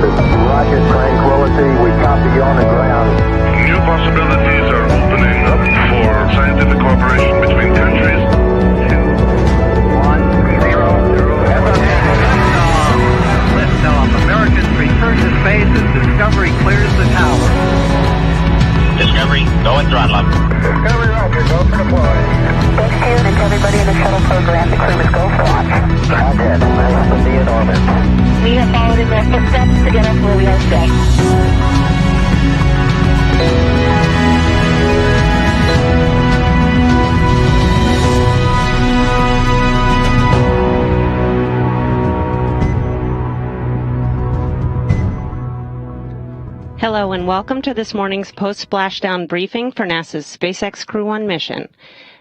into rocket tranquility. We copy you on the ground. New possibilities are opening up for scientific cooperation between countries. 2, 1, 0. Liftoff. Americans return to space as Discovery clears the tower. Discovery, go and throttle up. Discovery, roger. Go for deploy. Thanks, Houston, and to everybody in the shuttle program. The crew is go for launch. Roger. Nice to be in orbit. We have followed in their footsteps to get us where we are today. Hello and welcome to this morning's post-splashdown briefing for NASA's SpaceX Crew 1 mission.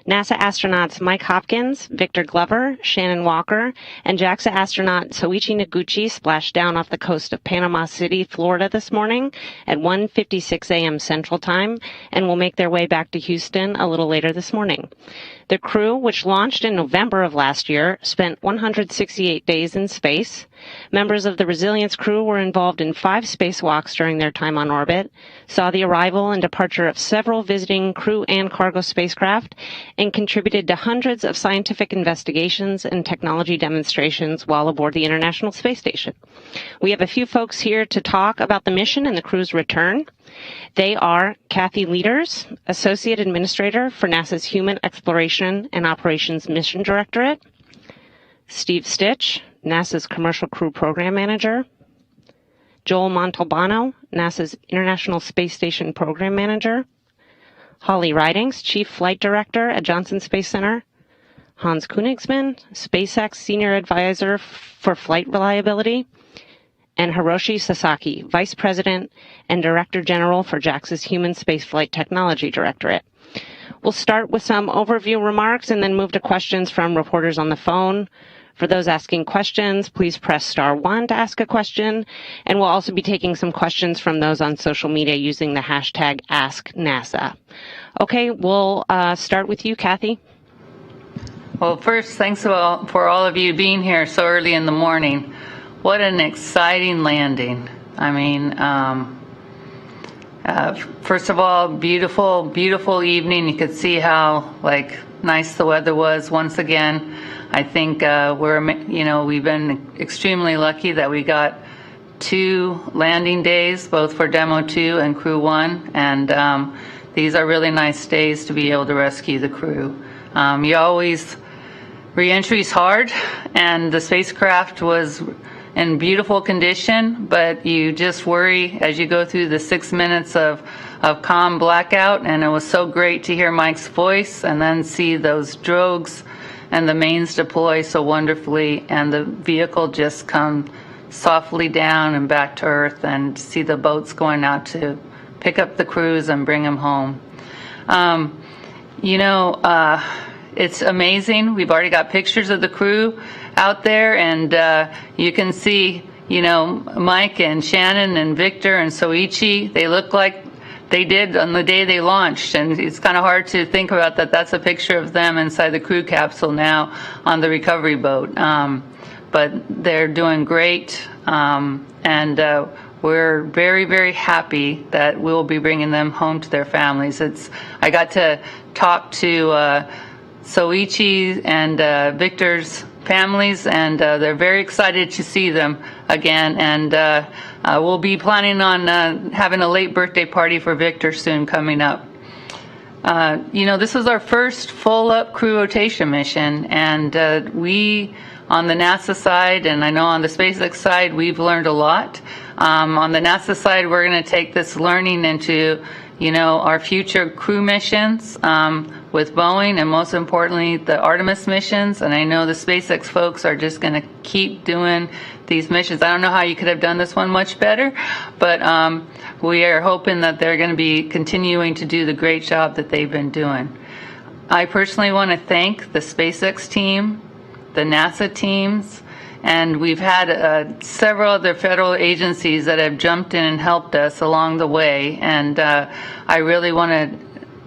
NASA astronauts Mike Hopkins, Victor Glover, Shannon Walker, and JAXA astronaut Soichi Noguchi splashed down off the coast of Panama City, Florida this morning at 1:56 a.m. Central Time and will make their way back to Houston a little later this morning. The crew, which launched in November of last year, spent 168 days in space. Members of the Resilience crew were involved in 5 spacewalks during their time on orbit, saw the arrival and departure of several visiting crew and cargo spacecraft, and contributed to hundreds of scientific investigations and technology demonstrations while aboard the International Space Station. We have a few folks here to talk about the mission and the crew's return. They are Kathy Leaders, Associate Administrator for NASA's Human Exploration and Operations Mission Directorate, Steve Stitch, NASA's Commercial Crew Program Manager, Joel Montalbano, NASA's International Space Station Program Manager, Holly Ridings, Chief Flight Director at Johnson Space Center, Hans Königsmann, SpaceX Senior Advisor for Flight Reliability, and Hiroshi Sasaki, Vice President and Director General for JAXA's Human Spaceflight Technology Directorate. We'll start with some overview remarks and then move to questions from reporters on the phone. For those asking questions, please press star 1 to ask a question, and we'll also be taking some questions from those on social media using the hashtag AskNASA. Okay, we'll start with you, Kathy. Well, first, thanks for all of you being here so early in the morning. What an exciting landing. I mean, first of all, beautiful, beautiful evening. You could see how, nice the weather was once again. I think we've been extremely lucky that we got 2 landing days, both for Demo 2 and Crew 1, and these are really nice days to be able to rescue the crew. Re-entry is hard, and the spacecraft was in beautiful condition, but you just worry as you go through the 6 minutes of calm blackout, and it was so great to hear Mike's voice and then see those drogues and the mains deploy so wonderfully, and the vehicle just come softly down and back to Earth, and see the boats going out to pick up the crews and bring them home. It's amazing. We've already got pictures of the crew out there, and you can see, Mike and Shannon and Victor and Soichi, they look like they did on the day they launched, and it's kind of hard to think about that. That's a picture of them inside the crew capsule now on the recovery boat. But they're doing great, and we're very, very happy that we'll be bringing them home to their families. I got to talk to Soichi and Victor's families, and they're very excited to see them again, and we'll be planning on having a late birthday party for Victor soon coming up. This is our first full-up crew rotation mission, and we on the NASA side, and I know on the SpaceX side, we've learned a lot. On the NASA side, we're going to take this learning into our future crew missions with Boeing, and most importantly, the Artemis missions. And I know the SpaceX folks are just going to keep doing these missions. I don't know how you could have done this one much better, but we are hoping that they're going to be continuing to do the great job that they've been doing. I personally want to thank the SpaceX team, the NASA teams, and we've had several other federal agencies that have jumped in and helped us along the way. And I really want to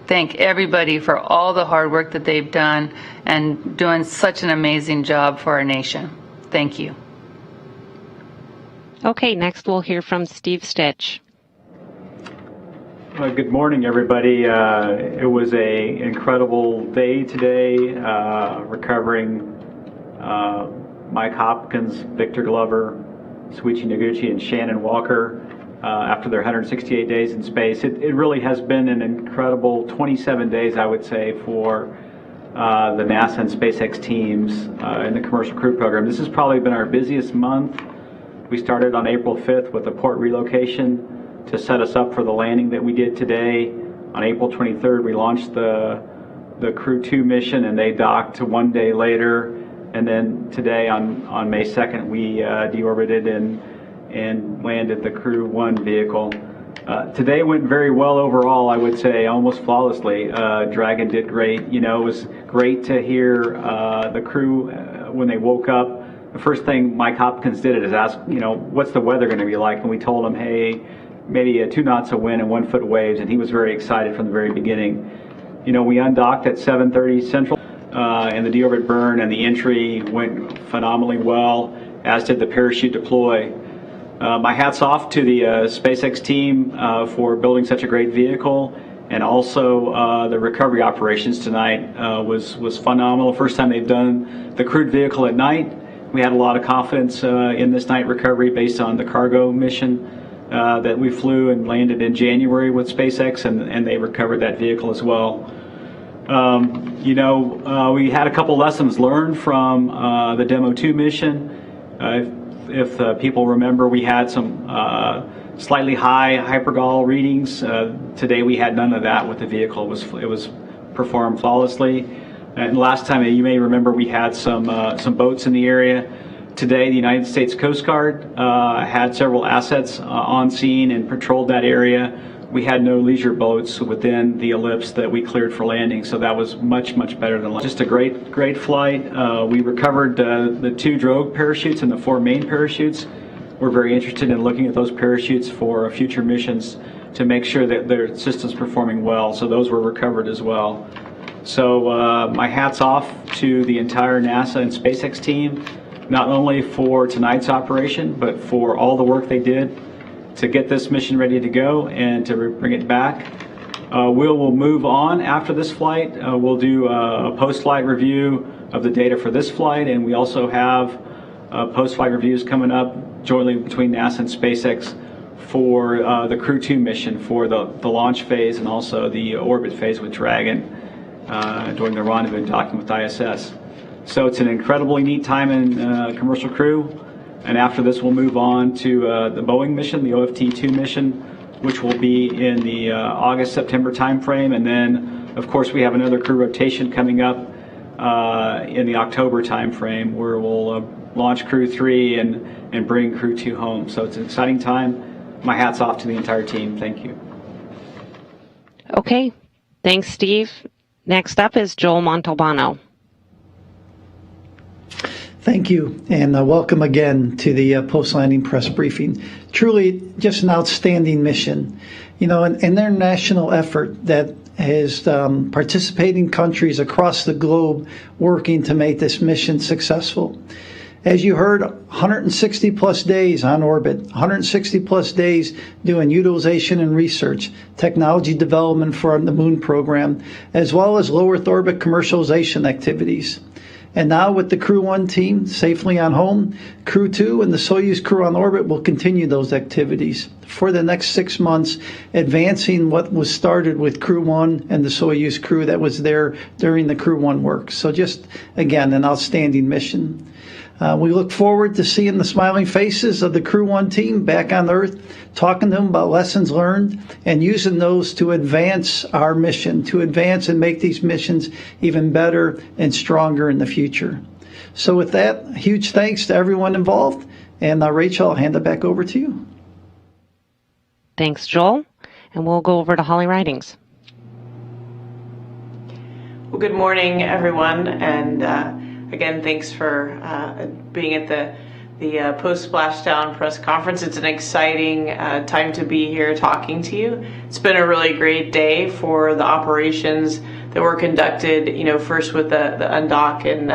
thank everybody for all the hard work that they've done and doing such an amazing job for our nation. Thank you. Okay, next we'll hear from Steve Stitch. Good morning, everybody. It was an incredible day today, recovering Mike Hopkins, Victor Glover, Suichi Noguchi, and Shannon Walker after their 168 days in space. It really has been an incredible 27 days, I would say, for the NASA and SpaceX teams in the Commercial Crew program. This has probably been our busiest month. We started on April 5th with a port relocation to set us up for the landing that we did today. On April 23rd, we launched the Crew 2 mission, and they docked one day later. And then today, on May 2nd, we deorbited and landed the Crew 1 vehicle. Today went very well overall, I would say, almost flawlessly. Dragon did great. You know, it was great to hear the crew when they woke up. The first thing Mike Hopkins did is ask, you know, what's the weather going to be like? And we told him, hey, maybe 2 knots of wind and 1 foot waves, and he was very excited from the very beginning. You know, we undocked at 7:30 Central, and the deorbit burn and the entry went phenomenally well, as did the parachute deploy. My hat's off to the SpaceX team for building such a great vehicle, and also the recovery operations tonight was phenomenal. First time they've done the crewed vehicle at night. We had a lot of confidence in this night recovery based on the cargo mission that we flew and landed in January with SpaceX, and they recovered that vehicle as well. You know, we had a couple lessons learned from the Demo 2 mission. If people remember, we had some slightly high hypergol readings. Today we had none of that with the vehicle. It was performed flawlessly. And last time, you may remember, we had some boats in the area. Today, the United States Coast Guard had several assets on scene and patrolled that area. We had no leisure boats within the ellipse that we cleared for landing, so that was much, much better than just a great flight. We recovered the 2 drogue parachutes and the 4 main parachutes. We're very interested in looking at those parachutes for future missions to make sure that their system's performing well, so those were recovered as well. So my hat's off to the entire NASA and SpaceX team, not only for tonight's operation, but for all the work they did to get this mission ready to go and to bring it back. We'll move on after this flight. We'll do a post-flight review of the data for this flight, and we also have post-flight reviews coming up jointly between NASA and SpaceX for the Crew 2 mission for the launch phase and also the orbit phase with Dragon during the rendezvous and docking with ISS. So it's an incredibly neat time in Commercial Crew. And after this, we'll move on to the Boeing mission, the OFT-2 mission, which will be in the August-September timeframe. And then, of course, we have another crew rotation coming up in the October timeframe, where we'll launch Crew 3 and bring Crew 2 home. So it's an exciting time. My hat's off to the entire team. Thank you. Okay, thanks, Steve. Next up is Joel Montalbano. Thank you, and welcome again to the post-landing press briefing. Truly just an outstanding mission. You know, an international effort that has participating countries across the globe working to make this mission successful. As you heard, 160 plus days on orbit, 160 plus days doing utilization and research, technology development for the Moon program, as well as low Earth orbit commercialization activities. And now with the Crew 1 team safely on home, Crew 2 and the Soyuz crew on orbit will continue those activities for the next 6 months, advancing what was started with Crew 1 and the Soyuz crew that was there during the Crew 1 work. So just, again, an outstanding mission. We look forward to seeing the smiling faces of the Crew 1 team back on Earth, talking to them about lessons learned and using those to advance our mission, to advance and make these missions even better and stronger in the future. So with that, huge thanks to everyone involved. And Rachel, I'll hand it back over to you. Thanks, Joel. And we'll go over to Holly Ridings. Well, good morning, everyone. And again, thanks for being at the post-splashdown press conference. It's an exciting time to be here talking to you. It's been a really great day for the operations that were conducted, you know, first with the undock and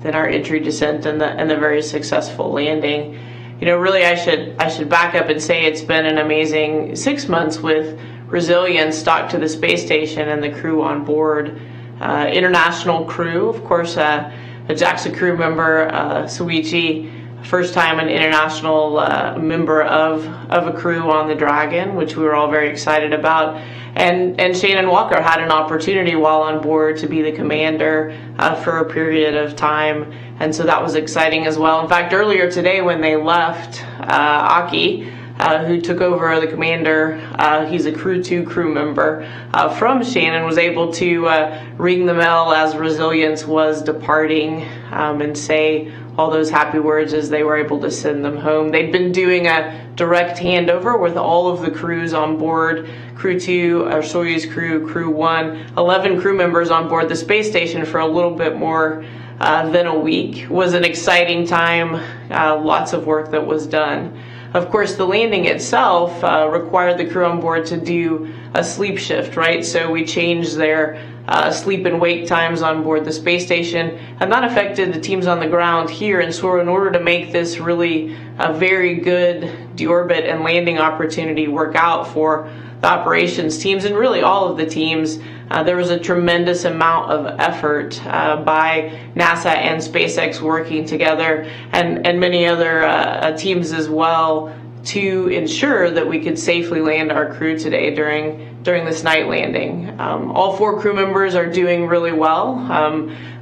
then our entry, descent, and the very successful landing. really I should back up and say it's been an amazing 6 months with resilience docked to the space station and the crew on board. International crew, of course, a JAXA crew member, Soichi, first time an international member of a crew on the Dragon, which we were all very excited about. And Shannon Walker had an opportunity while on board to be the commander for a period of time, and so that was exciting as well. In fact, earlier today when they left, Aki, who took over the commander, he's a Crew 2 crew member from Shannon, was able to ring the bell as Resilience was departing and say all those happy words as they were able to send them home. They'd been doing a direct handover with all of the crews on board, Crew 2, Soyuz crew, Crew 1, 11 crew members on board the space station for a little bit more than a week. It was an exciting time, lots of work that was done. Of course, the landing itself required the crew on board to do a sleep shift, right? So we changed their sleep and wake times on board the space station, and that affected the teams on the ground here. And so in order to make this really a very good deorbit and landing opportunity work out for the operations teams and really all of the teams, there was a tremendous amount of effort by NASA and SpaceX working together, and many other teams as well, to ensure that we could safely land our crew today during this night landing. All 4 crew members are doing really well.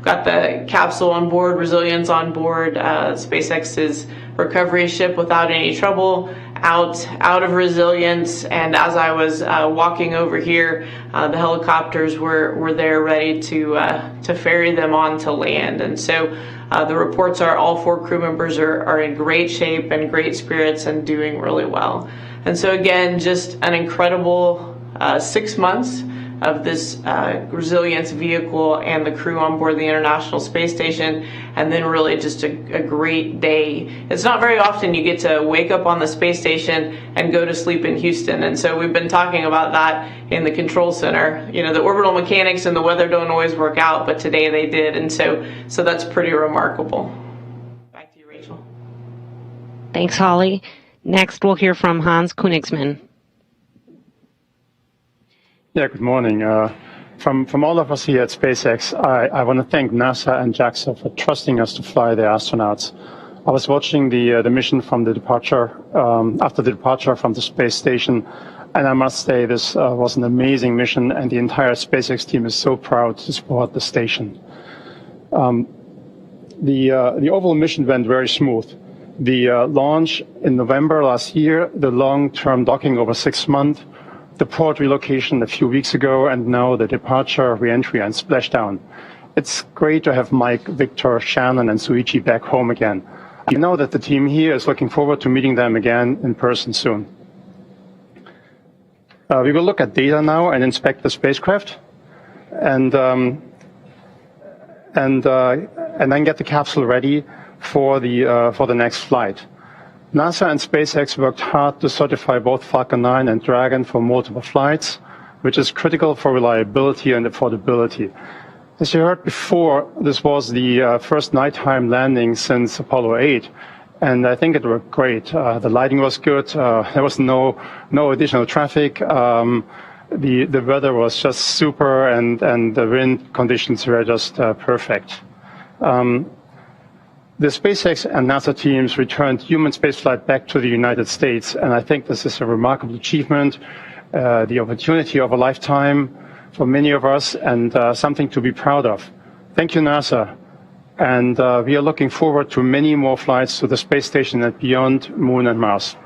Got the capsule on board, Resilience on board, SpaceX's recovery ship without any trouble, out of Resilience, and as I was walking over here, the helicopters were there ready to ferry them on to land. And so the reports are all 4 crew members are in great shape and great spirits and doing really well. And so again, just an incredible 6 months of this Resilience vehicle and the crew on board the International Space Station, and then really just a great day. It's not very often you get to wake up on the space station and go to sleep in Houston, and so we've been talking about that in the control center. The orbital mechanics and the weather don't always work out, but today they did, and so that's pretty remarkable. Back to you, Rachel. Thanks, Holly. Next, we'll hear from Hans Königsmann. Yeah, good morning. From all of us here at SpaceX, I want to thank NASA and JAXA for trusting us to fly their astronauts. I was watching the mission from the departure, after the departure from the space station, and I must say this was an amazing mission, and the entire SpaceX team is so proud to support the station. The overall mission went very smooth. The launch in November last year, the long-term docking over 6 months, the port relocation a few weeks ago, and now the departure, re-entry, and splashdown. It's great to have Mike, Victor, Shannon, and Soichi back home again. I know that the team here is looking forward to meeting them again in person soon. We will look at data now and inspect the spacecraft, and then get the capsule ready for the next flight. NASA and SpaceX worked hard to certify both Falcon 9 and Dragon for multiple flights, which is critical for reliability and affordability. As you heard before, this was the first nighttime landing since Apollo 8, and I think it worked great. The lighting was good. There was no additional traffic. The weather was just super, and the wind conditions were just perfect. The SpaceX and NASA teams returned human spaceflight back to the United States, and I think this is a remarkable achievement, the opportunity of a lifetime for many of us, and something to be proud of. Thank you, NASA. And we are looking forward to many more flights to the space station and beyond Moon and Mars.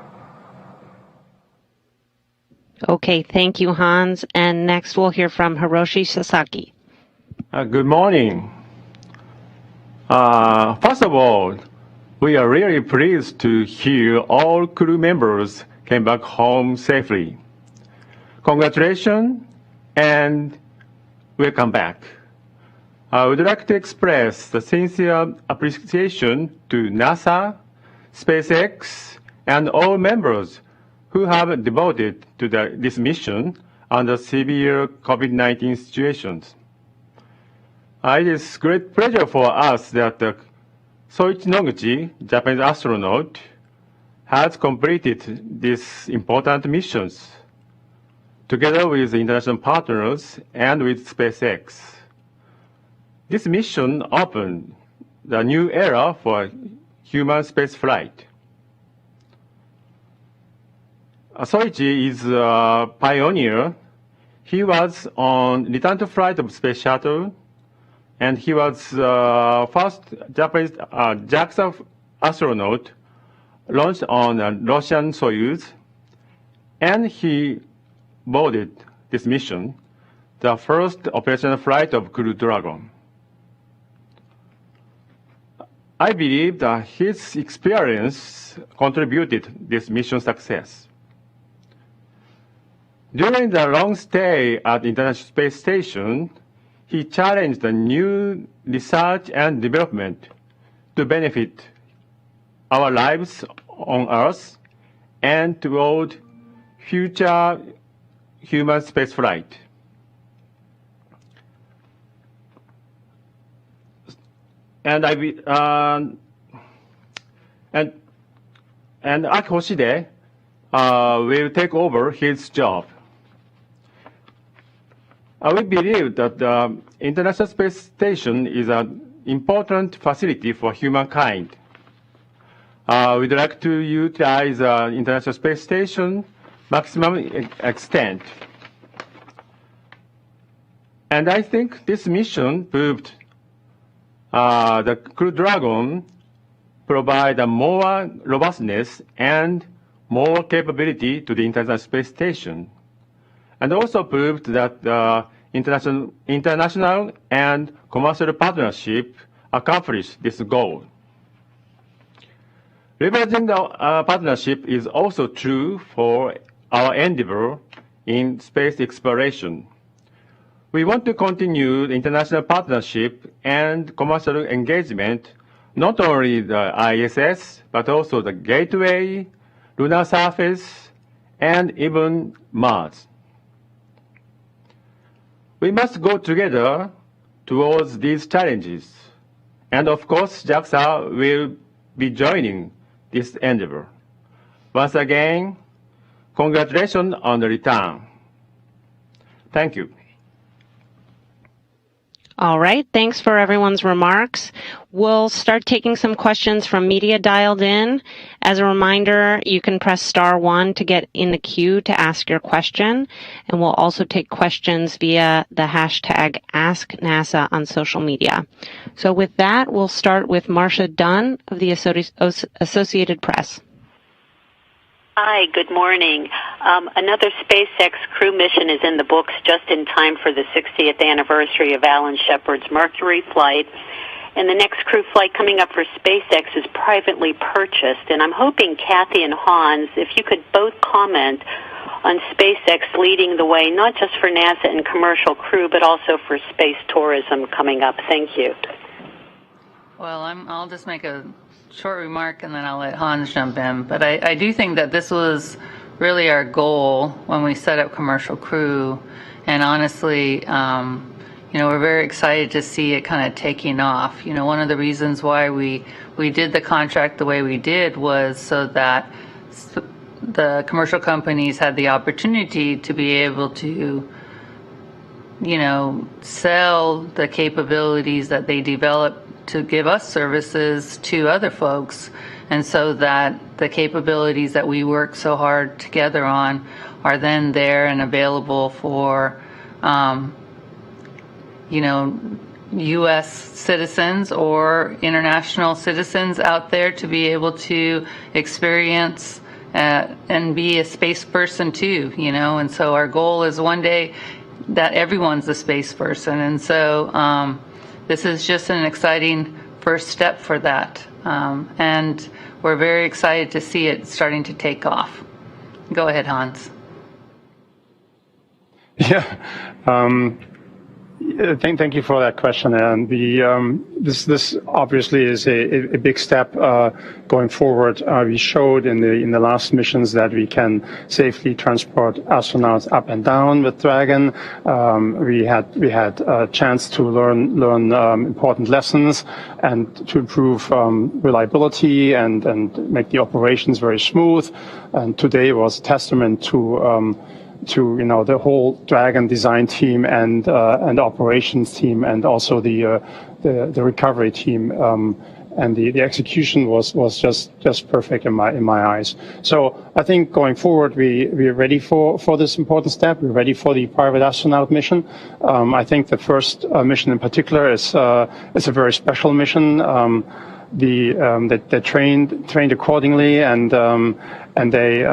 Okay, thank you, Hans. And next we'll hear from Hiroshi Sasaki. Good morning. First of all, we are really pleased to hear all crew members came back home safely. Congratulations and welcome back. I would like to express the sincere appreciation to NASA, SpaceX, and all members who have devoted to this mission under severe COVID-19 situations. It is great pleasure for us that Soichi Noguchi, Japanese astronaut, has completed these important missions together with international partners and with SpaceX. This mission opened the new era for human spaceflight. Soichi is a pioneer. He was on return to flight of Space Shuttle, and he was first Japanese JAXA astronaut launched on a Russian Soyuz, and he boarded this mission, the first operational flight of Crew Dragon. I believe that his experience contributed this mission success. During the long stay at the International Space Station, he challenged the new research and development to benefit our lives on Earth and toward future human spaceflight. And Aki Hoshide will take over his job. We believe that the International Space Station is an important facility for humankind. We'd like to utilize the International Space Station maximum extent. And I think this mission proved the Crew Dragon provide a more robustness and more capability to the International Space Station, and also proved that international and commercial partnership accomplish this goal. Leveraging the partnership is also true for our endeavor in space exploration. We want to continue the international partnership and commercial engagement, not only the ISS, but also the Gateway, lunar surface, and even Mars. We must go together towards these challenges. And of course, JAXA will be joining this endeavor. Once again, congratulations on the return. Thank you. All right. Thanks for everyone's remarks. We'll start taking some questions from media dialed in. As a reminder, you can press *1 to get in the queue to ask your question. And we'll also take questions via the hashtag AskNASA on social media. So with that, we'll start with Marcia Dunn of the Associated Press. Hi, good morning. Another SpaceX Crew mission is in the books just in time for the 60th anniversary of Alan Shepard's Mercury flight. And the next crew flight coming up for SpaceX is privately purchased. And I'm hoping Kathy and Hans, if you could both comment on SpaceX leading the way, not just for NASA and commercial crew, but also for space tourism coming up. Thank you. Well, I'll just make a short remark and then I'll let Hans jump in. But I do think that this was really our goal when we set up commercial crew. And honestly, we're very excited to see it kind of taking off. One of the reasons why we did the contract the way we did was so that the commercial companies had the opportunity to be able to, sell the capabilities that they develop to give us services to other folks, and so that the capabilities that we work so hard together on are then there and available for U.S. citizens or international citizens out there to be able to experience and be a space person too, and so our goal is one day that everyone's a space person, and so this is just an exciting first step for that, and we're very excited to see it starting to take off. Go ahead, Hans. Yeah. Thank you for that question. And this obviously is a big step going forward. We showed in the last missions that we can safely transport astronauts up and down with Dragon. We had a chance to learn important lessons and to improve reliability and make the operations very smooth. And today was a testament to the whole Dragon design team and operations team, and also the recovery team, and the execution was just perfect in my eyes. So I think going forward we're ready for this important step. We're ready for the private astronaut mission. I think the first mission in particular is a very special mission. They trained accordingly, and they.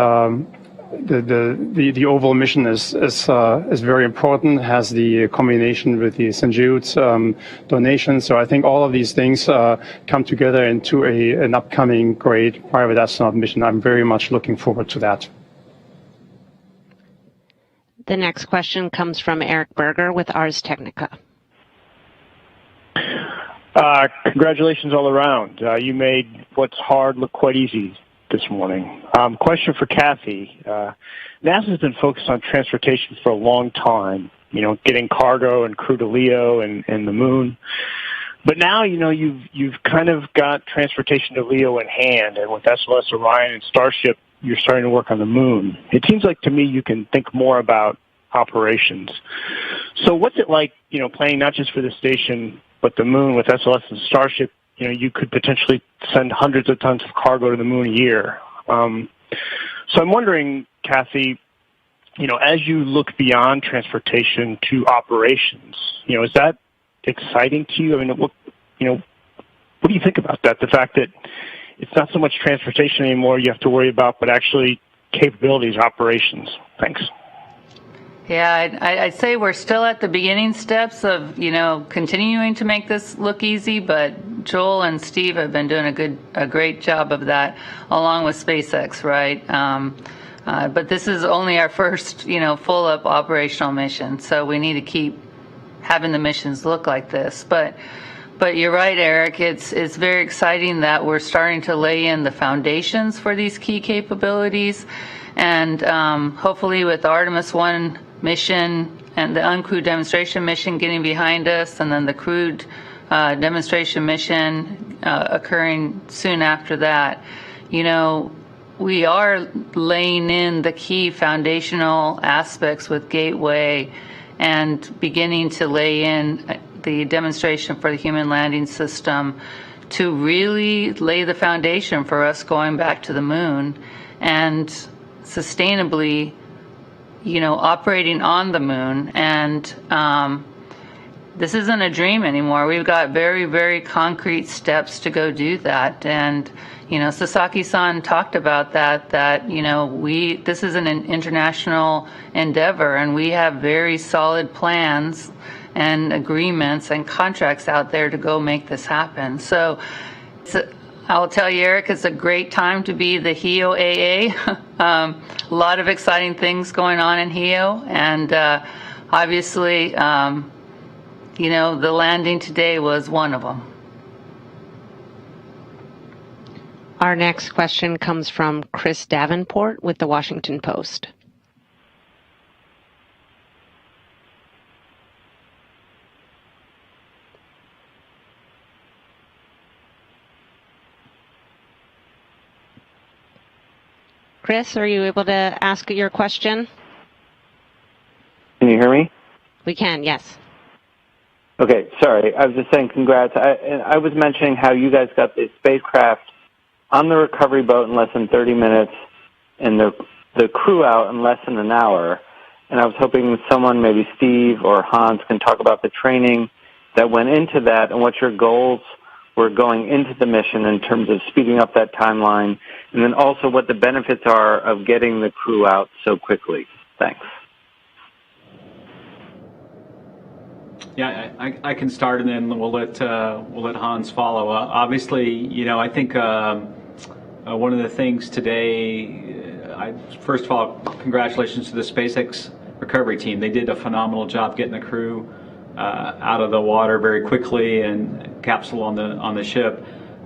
The oval mission is very important. Has the combination with the St. Jude's donation. So I think all of these things come together into an upcoming great private astronaut mission. I'm very much looking forward to that. The next question comes from Eric Berger with Ars Technica. Congratulations all around. You made what's hard look quite easy this morning. Question for Kathy. NASA's been focused on transportation for a long time, getting cargo and crew to LEO and the moon. But now, you've kind of got transportation to LEO in hand, and with SLS Orion and Starship, you're starting to work on the moon. It seems like to me you can think more about operations. So what's it like, planning not just for the station, but the moon with SLS and Starship? You could potentially send hundreds of tons of cargo to the moon a year. So I'm wondering, Kathy, as you look beyond transportation to operations, is that exciting to you? I mean, what do you think about that? The fact that it's not so much transportation anymore you have to worry about, but actually capabilities, operations. Thanks. Yeah, I'd say we're still at the beginning steps of, continuing to make this look easy, but Joel and Steve have been doing a great job of that, along with SpaceX, right? But this is only our first, full-up operational mission, so we need to keep having the missions look like this. But you're right, Eric. It's very exciting that we're starting to lay in the foundations for these key capabilities, and hopefully with Artemis 1 mission and the uncrewed demonstration mission getting behind us, and then the crewed demonstration mission occurring soon after that, we are laying in the key foundational aspects with Gateway and beginning to lay in the demonstration for the human landing system to really lay the foundation for us going back to the moon and sustainably operating on the moon. And this isn't a dream anymore. We've got very, very concrete steps to go do that. And, Sasaki-san talked about that this is an international endeavor, and we have very solid plans and agreements and contracts out there to go make this happen. So I'll tell you, Eric, it's a great time to be the HEO AA. A lot of exciting things going on in HEO, and obviously, the landing today was one of them. Our next question comes from Chris Davenport with the Washington Post. Chris, are you able to ask your question? Can you hear me? We can, yes. Okay, sorry. I was just saying congrats. I was mentioning how you guys got the spacecraft on the recovery boat in less than 30 minutes and the crew out in less than an hour. And I was hoping someone, maybe Steve or Hans, can talk about the training that went into that and what your goals were going into the mission in terms of speeding up that timeline, and then also what the benefits are of getting the crew out so quickly. Thanks. Yeah, I can start, and then we'll let Hans follow. Obviously, I think one of the things today, first of all, congratulations to the SpaceX recovery team. They did a phenomenal job getting the crew out of the water very quickly and capsule on the ship.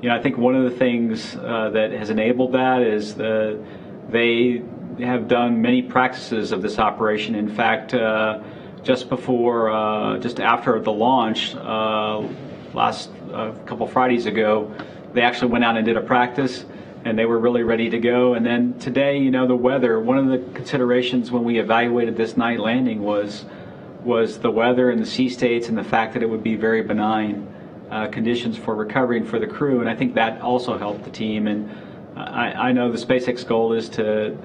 I think one of the things that has enabled that is they have done many practices of this operation. In fact, just after the launch, last couple Fridays ago, they actually went out and did a practice, and they were really ready to go. And then today, the weather. One of the considerations when we evaluated this night landing was the weather and the sea states, and the fact that it would be very benign conditions for recovery and for the crew. And I think that also helped the team. And I know the SpaceX goal is to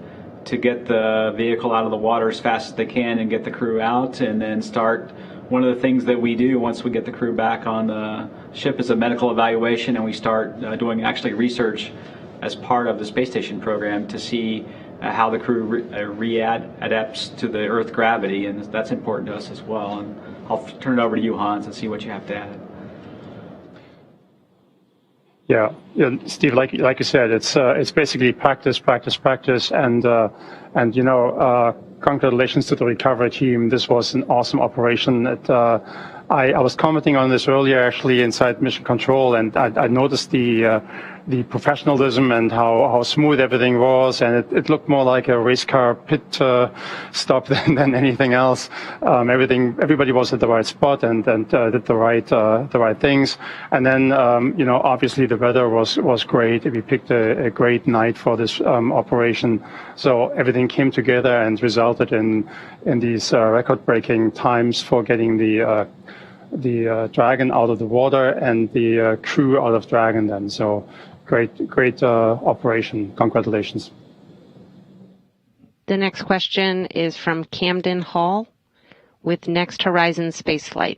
get the vehicle out of the water as fast as they can and get the crew out, and then start. One of the things that we do once we get the crew back on the ship is a medical evaluation, and we start doing actually research as part of the space station program to see how the crew adapts to the Earth gravity, and that's important to us as well. And I'll turn it over to you, Hans, and see what you have to add. Yeah, Steve, like you said, it's basically practice, and congratulations to the recovery team. This was an awesome operation. I was commenting on this earlier, actually, inside Mission Control, and I noticed the professionalism and how smooth everything was, and it looked more like a race car pit stop than anything else. Everybody was at the right spot and did the right things. And then obviously the weather was great. We picked a great night for this operation, so everything came together and resulted in these record-breaking times for getting the Dragon out of the water and the crew out of Dragon then. So great operation. Congratulations. The next question is from Camden Hall with Next Horizon Spaceflight.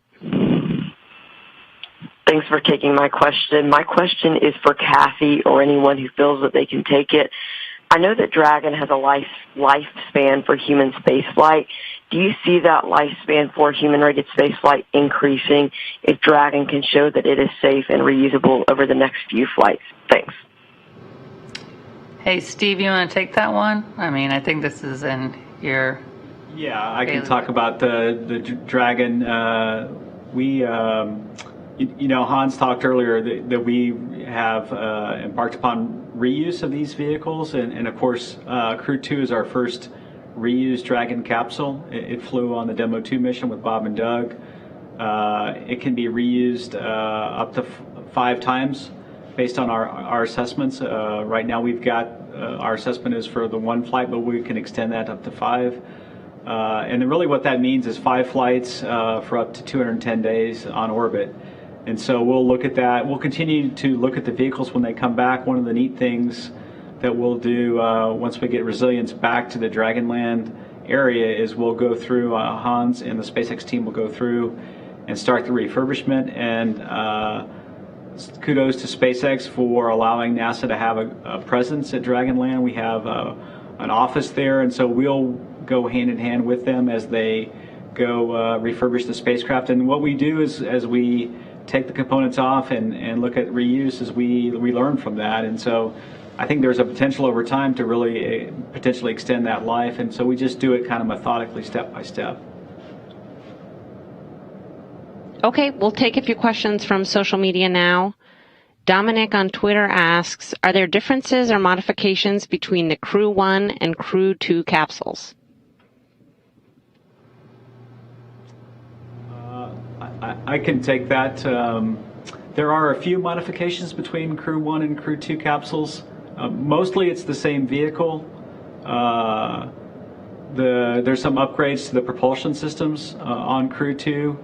Thanks for taking my question. My question is for Kathy or anyone who feels that they can take it. I know that Dragon has a lifespan for human spaceflight. Do you see that lifespan for human-rated spaceflight increasing if Dragon can show that it is safe and reusable over the next few flights? Thanks. Hey, Steve, you want to take that one? I mean, I think this is in your... Yeah, I can talk about the Dragon. Hans talked earlier that we have embarked upon reuse of these vehicles, and of course, Crew 2 is our first reused Dragon capsule. It flew on the Demo 2 mission with Bob and Doug. It can be reused up to 5 times based on our assessments. Right now we've got, our assessment is for the 1 flight, but we can extend that up to 5. And really what that means is 5 flights for up to 210 days on orbit. And so we'll look at that. We'll continue to look at the vehicles when they come back. One of the neat things that we'll do once we get resilience back to the Dragonland area is we'll go through, Hans and the SpaceX team will go through and start the refurbishment. And kudos to SpaceX for allowing NASA to have a presence at Dragonland. We have an office there, and so we'll go hand in hand with them as they go refurbish the spacecraft. And what we do is, as we take the components off and look at reuse, is we learn from that. And so I think there's a potential over time to really potentially extend that life, and so we just do it kind of methodically, step by step. Okay, we'll take a few questions from social media now. Dominic on Twitter asks, are there differences or modifications between the Crew 1 and Crew 2 capsules? I can take that. There are a few modifications between Crew 1 and Crew 2 capsules. Mostly it's the same vehicle. There's some upgrades to the propulsion systems on Crew 2.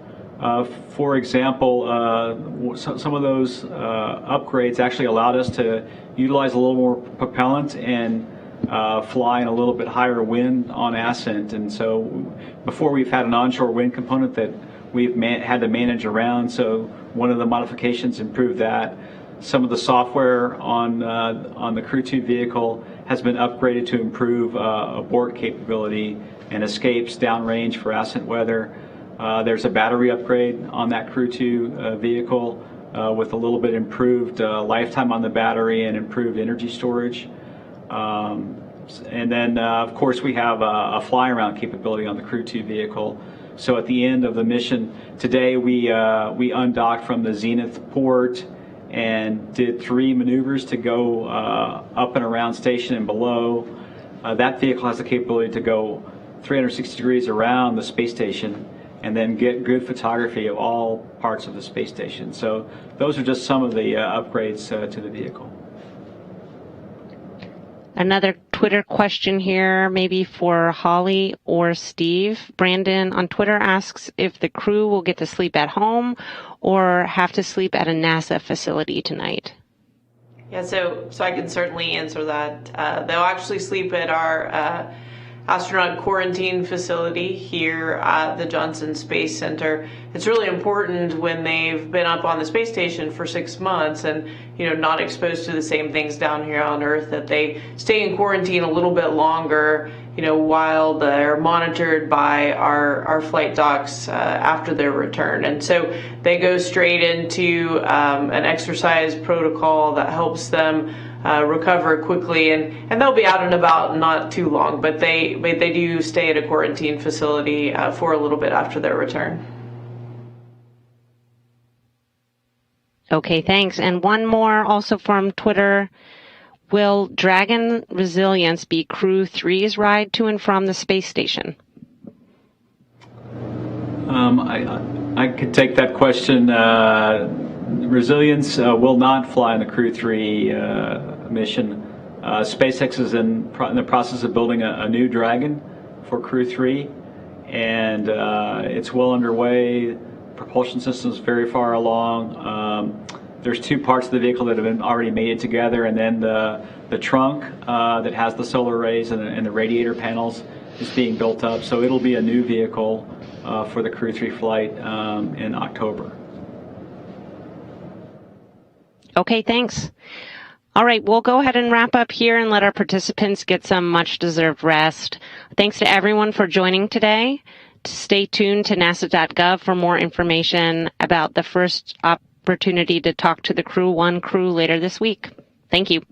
For example, some of those upgrades actually allowed us to utilize a little more propellant and fly in a little bit higher wind on ascent. And so before we've had an onshore wind component that we've had to manage around, so one of the modifications improved that. Some of the software on the Crew 2 vehicle has been upgraded to improve abort capability and escapes downrange for ascent weather. There's a battery upgrade on that Crew 2 vehicle with a little bit improved lifetime on the battery and improved energy storage. And then, of course, we have a fly-around capability on the Crew 2 vehicle. So at the end of the mission today, we undocked from the Zenith port and did 3 maneuvers to go up and around station and below. That vehicle has the capability to go 360 degrees around the space station and then get good photography of all parts of the space station. So those are just some of the upgrades to the vehicle. Another Twitter question here, maybe for Holly or Steve. Brandon on Twitter asks if the crew will get to sleep at home or have to sleep at a NASA facility tonight. Yeah, so I can certainly answer that. They'll actually sleep at our astronaut quarantine facility here at the Johnson Space Center. It's really important when they've been up on the space station for 6 months and not exposed to the same things down here on Earth, that they stay in quarantine a little bit longer, while they're monitored by our flight docs after their return. And so they go straight into an exercise protocol that helps them recover quickly, and they'll be out and about not too long, but they do stay at a quarantine facility for a little bit after their return. Okay, thanks. And one more also from Twitter. Will Dragon Resilience be Crew 3's ride to and from the space station? I could take that question. Resilience will not fly on the Crew 3 mission. SpaceX is in the process of building a new Dragon for Crew 3, and it's well underway. Propulsion system's very far along. There's 2 parts of the vehicle that have been already mated together, and then the trunk that has the solar arrays and the radiator panels is being built up. So it'll be a new vehicle for the Crew 3 flight in October. Okay, thanks. All right, we'll go ahead and wrap up here and let our participants get some much-deserved rest. Thanks to everyone for joining today. Stay tuned to nasa.gov for more information about the first opportunity to talk to the Crew 1 crew later this week. Thank you.